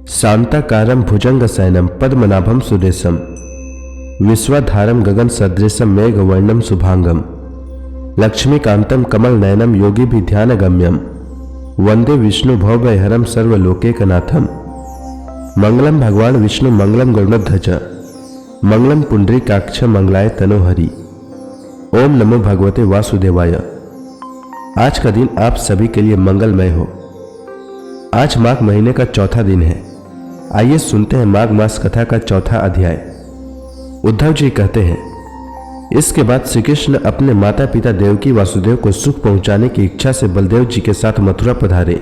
शांताकारं भुजंगशयनं पद्मनाभं सुरेशं विश्वाधारं गगनसदृशं मेघवर्णं शुभांगं लक्ष्मीकान्तं कमलनयनं योगिभिध्यानगम्यं वंदे विष्णु भवभयहरं सर्वलोकैकनाथं। मंगलम भगवान विष्णु मंगलम गरुड़ध्वज मंगलम पुंडरीकाक्ष मंगलाय तनोहरि। ओम नमो भगवते वासुदेवाय। आज का दिन आप सभी के लिए मंगलमय हो। आज माघ महीने का चौथा दिन है। आइए सुनते हैं माघ मास कथा का चौथा अध्याय। उद्धव जी कहते हैं, इसके बाद श्री कृष्ण अपने माता पिता देवकी वासुदेव को सुख पहुंचाने की इच्छा से बलदेव जी के साथ मथुरा पधारे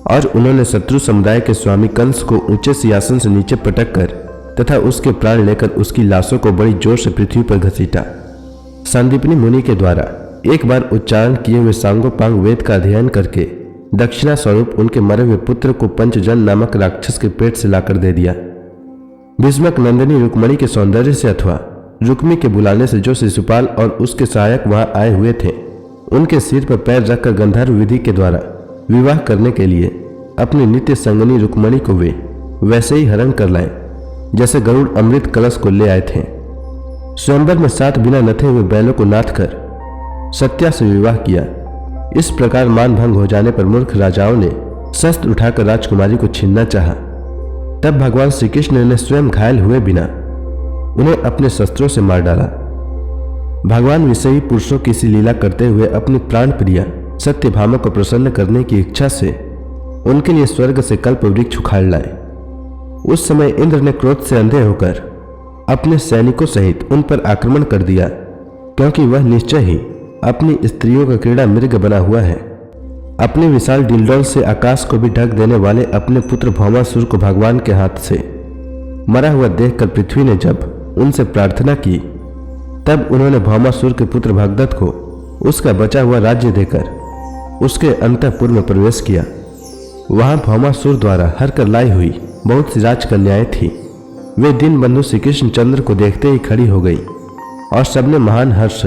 और उन्होंने शत्रु समुदाय के स्वामी कंस को ऊंचे सिंहासन से नीचे पटक कर तथा उसके प्राण लेकर उसकी लाशों को बड़ी जोर से पृथ्वी पर घसीटा। संदीपनी मुनि के द्वारा एक बार उच्चारण किए हुए सांगोपांग वेद का अध्ययन करके दक्षिणा स्वरूप उनके मरे हुए पुत्र को पंचजन नामक राक्षस के पेट से लाकर दे दिया। भीष्मक नंदिनी रुक्मणी के सौंदर्य से अथवा रुक्मी के बुलाने से जो शिशुपाल और उसके सहायक वहां आए हुए थे, उनके सिर पर पैर रखकर गंधर्व विधि के द्वारा विवाह करने के लिए अपनी नित्य संगनी रुक्मणी को वे वैसे ही हरण कर लाए जैसे गरुड़ अमृत कलश को ले आए थे। स्वयंवर में 7 बिना नथे हुए बैलों को नाथ कर सत्या से विवाह किया। इस प्रकार मान भंग हो जाने पर मूर्ख राजाओं ने शस्त्र उठाकर राजकुमारी को छीनना चाहा। तब भगवान श्री कृष्ण ने स्वयं घायल हुए बिना उन्हें अपने शस्त्रों से मार डाला। भगवान विषयी पुरुषों की सी लीला करते हुए अपनी प्राण प्रिया सत्यभामा को प्रसन्न करने की इच्छा से उनके लिए स्वर्ग से कल्प वृक्ष उखाड़ लाए। उस समय इंद्र ने क्रोध से अंधे होकर अपने सैनिकों सहित उन पर आक्रमण कर दिया, क्योंकि वह निश्चय ही अपनी स्त्रियों का क्रीड़ा मृग बना हुआ है। अपने विशाल डिलडोल से आकाश को भी ढक देने वाले अपने पुत्र भौमासुर को भगवान के हाथ से मरा हुआ देखकर पृथ्वी ने जब उनसे प्रार्थना की, तब उन्होंने भौमासुर के पुत्र भगदत्त को उसका बचा हुआ राज्य देकर उसके अंतःपुर में प्रवेश किया। वहां भौमासुर द्वारा हर कर लाई हुई बहुत सी राजकन्याएं थी। वे दीन बंधु श्री कृष्ण चंद्र को देखते ही खड़ी हो गई और सबने महान हर्ष,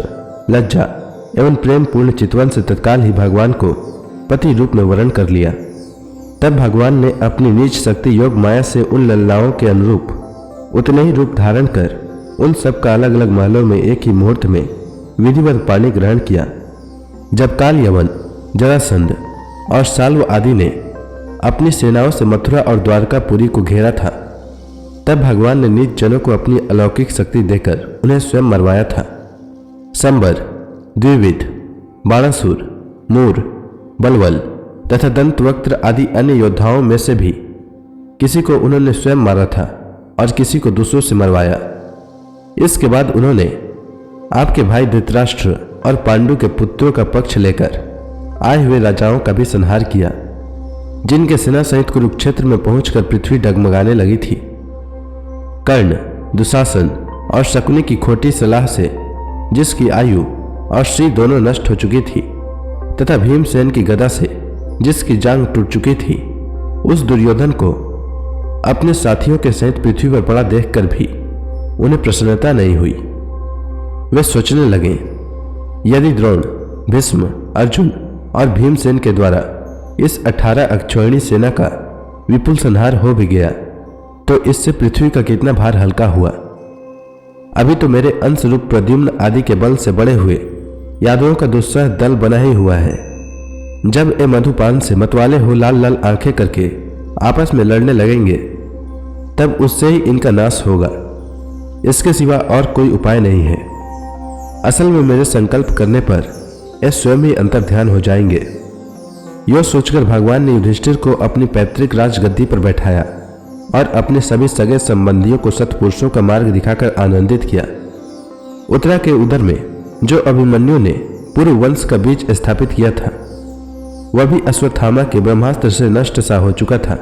लज्जा एवं प्रेम पूर्ण चितवन से तत्काल ही भगवान को पति रूप में वरण कर लिया। तब भगवान ने अपनी नीच शक्ति योग माया से उन लल्लाओं के अनुरूप उतने ही रूप धारण कर उन सब का अलग अलग महलों में एक ही मुहूर्त में विधिवत पानी ग्रहण किया। जब काल यवन, जरासंध और साल्व आदि ने अपनी सेनाओं से मथुरा और द्वारकापुरी को घेरा था, तब भगवान ने नीच जनों को अपनी अलौकिक शक्ति देकर उन्हें स्वयं मरवाया था। संबर, द्विविध, बाणासुर, मूर, बलवल तथा दंतवक्त्र आदि अन्य योद्धाओं में से भी किसी को उन्होंने स्वयं मारा था और किसी को दूसरों से मरवाया। इसके बाद उन्होंने आपके भाई धृतराष्ट्र और पांडु के पुत्रों का पक्ष लेकर आए हुए राजाओं का भी संहार किया, जिनके सेना सहित कुरुक्षेत्र में पहुंचकर पृथ्वी डगमगाने लगी थी। कर्ण, दुशासन और शकुनी की खोटी सलाह से जिसकी आयु और श्री दोनों नष्ट हो चुकी थी तथा भीमसेन की गदा से जिसकी जांग टूट चुकी थी, उस दुर्योधन को अपने साथियों के सहित पृथ्वी पर पड़ा देखकर भी उन्हें प्रसन्नता नहीं हुई। वे सोचने लगे, यदि द्रोण, भीष्म, अर्जुन और भीमसेन के द्वारा इस 18 अक्षौहिणी सेना का विपुल संहार हो भी गया तो इससे पृथ्वी का कितना भार हल्का हुआ। अभी तो मेरे अंश रूप प्रद्युम्न आदि के बल से बड़े हुए यादवों का दुस्सह दल बना ही हुआ है। जब ये मधुपान से मतवाले हो लाल लाल आंखें करके आपस में लड़ने लगेंगे, तब उससे ही इनका नाश होगा। इसके सिवा और कोई उपाय नहीं है। असल में मेरे संकल्प करने पर ये स्वयं ही अंतर्ध्यान हो जाएंगे। यह सोचकर भगवान ने युधिष्ठिर को अपनी पैतृक राजगद्दी पर बैठाया और अपने सभी सगे संबंधियों को सत्पुरुषों का मार्ग दिखाकर आनंदित किया। उत्तरा के उदर में जो अभिमन्यु ने पूर्व वंश का बीज स्थापित किया था, वह भी अश्वत्थामा के ब्रह्मास्त्र से नष्ट सा हो चुका था,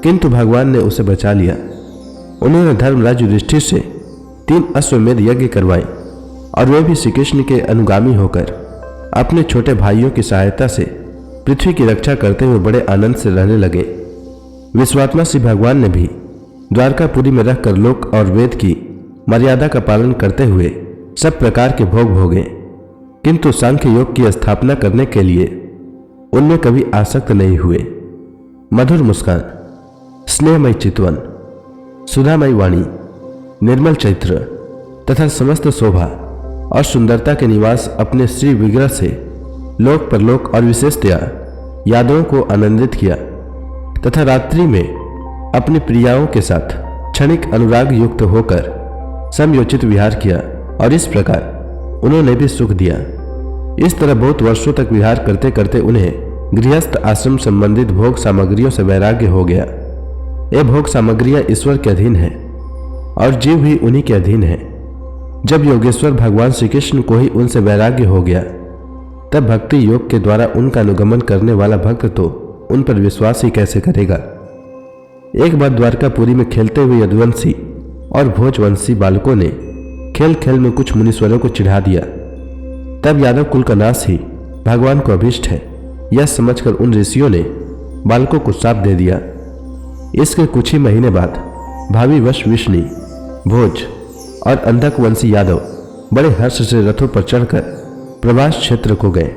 किंतु भगवान ने उसे बचा लिया। उन्होंने धर्मराज युधिष्ठिर से 3 अश्वमेध यज्ञ करवाए और वे भी श्री कृष्ण के अनुगामी होकर अपने छोटे भाइयों की सहायता से पृथ्वी की रक्षा करते हुए बड़े आनंद से रहने लगे। विश्वात्मा श्री भगवान ने भी द्वारकापुरी में रहकर लोक और वेद की मर्यादा का पालन करते हुए सब प्रकार के भोग भोगे, किंतु सांख्य योग की स्थापना करने के लिए उनमें कभी आसक्त नहीं हुए। मधुर मुस्कान। स्नेहमय चितवन, सुधामयी वाणी, निर्मल चैत्र तथा समस्त शोभा और सुंदरता के निवास अपने श्री विग्रह से लोक परलोक और विशेषतया यादवों को आनंदित किया तथा रात्रि में अपनी प्रियाओं के साथ क्षणिक अनुराग युक्त होकर समयोचित विहार किया और इस प्रकार उन्होंने भी सुख दिया। इस तरह बहुत वर्षों तक विहार करते करते उन्हें गृहस्थ आश्रम संबंधित भोग सामग्रियों से वैराग्य हो गया। ये भोग सामग्रियां ईश्वर के अधीन है और जीव भी उन्हीं के अधीन है। जब योगेश्वर भगवान श्री कृष्ण को ही उनसे वैराग्य हो गया तब भक्ति योग के द्वारा उनका अनुगमन करने वाला भक्त तो उन पर विश्वास ही कैसे करेगा। एक बार द्वारकापुरी में खेलते हुए यदुवंशी और भोजवंशी बालकों ने खेल खेल में कुछ मुनीश्वरों को चिढ़ा दिया। तब यादव कुल का नाश ही भगवान को अभीष्ट है, यह समझकर उन ऋषियों ने बालकों को श्राप दे दिया। इसके कुछ ही महीने बाद भावी वश विष्णु, भोज और अंधकवंशी यादव बड़े हर्ष से रथों पर चढ़कर प्रवास क्षेत्र को गए।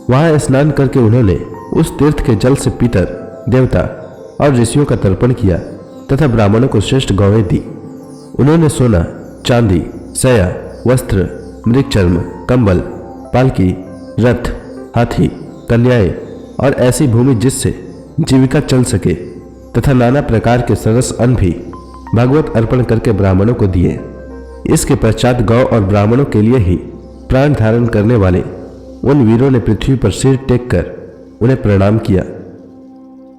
वहां स्नान करके उन्होंने उस तीर्थ के जल से पितर, देवता और ऋषियों का तर्पण किया तथा ब्राह्मणों को श्रेष्ठ गौएं दी। उन्होंने सोना, चांदी, सया, वस्त्र, मृगचर्म, कंबल, पालकी, रथ, हाथी, कन्याएं और ऐसी भूमि जिससे जीविका चल सके तथा नाना प्रकार के सरस अन्न भी भगवत अर्पण करके ब्राह्मणों को दिए। इसके पश्चात गौ और ब्राह्मणों के लिए ही प्राण धारण करने वाले उन वीरों ने पृथ्वी पर सिर टेक कर उन्हें प्रणाम किया।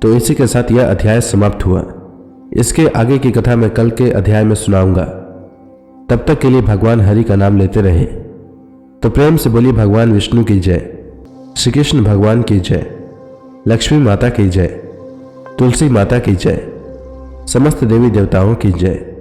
तो इसी के साथ यह अध्याय समाप्त हुआ। इसके आगे की कथा मैं कल के अध्याय में सुनाऊंगा। तब तक के लिए भगवान हरि का नाम लेते रहें। तो प्रेम से बोलिए भगवान विष्णु की जय, श्री कृष्ण भगवान की जय, लक्ष्मी माता की जय, तुलसी माता की जय, समस्त देवी देवताओं की जय।